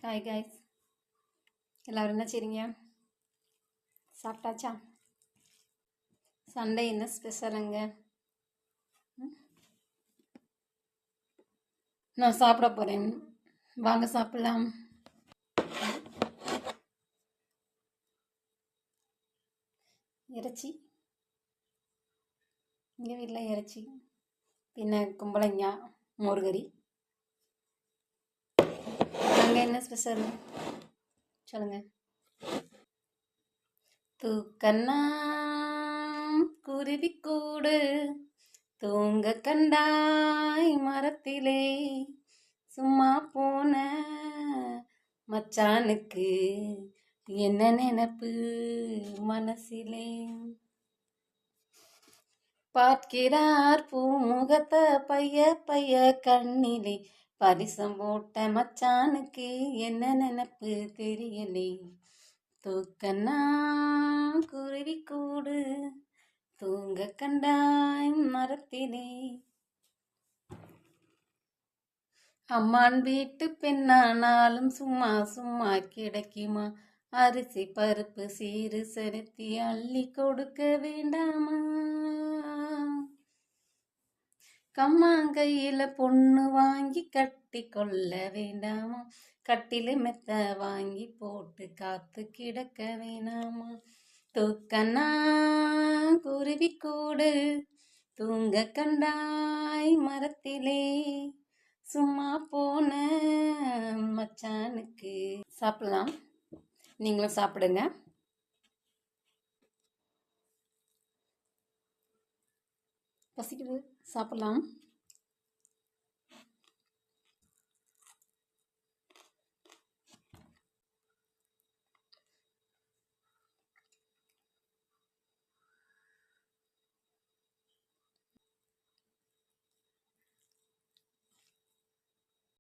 Hi guys, எல்லோரும் என்ன செய்றீங்க? சாப்பிட்டாச்சா? சண்டே என்ன ஸ்பெஷலுங்க? நான் சாப்பிட போகிறேன், வாங்க சாப்பிடலாம். இறைச்சி, எங்கள் வீட்டில் இறைச்சி, பின்ன கும்பளங்காய் மோர்கறி. அங்கே என்ன ஸ்பெஷல் சொல்லுங்கள். தூக்கண்ணா குருவி கூடு தூங்க கண்டாய் மரத்திலே, சும்மா போன மச்சானுக்கு என்ன நினைப்பு மனசிலே. பார்க்கிறார் பூமுகத்தை பைய பைய கண்ணிலே, பரிசம் போட்ட மச்சானுக்கு என்ன நினைப்பு தெரியலே. தூக்கண்ணா குருவி கூடு தூங்க கண்டாய் மரத்திலே. அம்மான் வீட்டு பெண்ணானாலும் சும்மா சும்மா கிடைக்குமா, அரிசி பருப்பு சீரு செலுத்தி அள்ளி கொடுக்க வேண்டாமா. கம்மாங்கையில பொண்ணு வாங்கி கட்டி கொள்ள வேண்டாமா, கட்டில மெத்த வாங்கி போட்டு காத்து கிடக்க வேணாமா. தூக்கண்ணா குருவி கூடு தூங்க கண்டாய் மரத்திலே, சும்மா போன மச்சானுக்கு. சாப்பிடலாம், நீங்களும் சாப்பிடுங்க. பசிக்குது, சாப்பிடலாம்.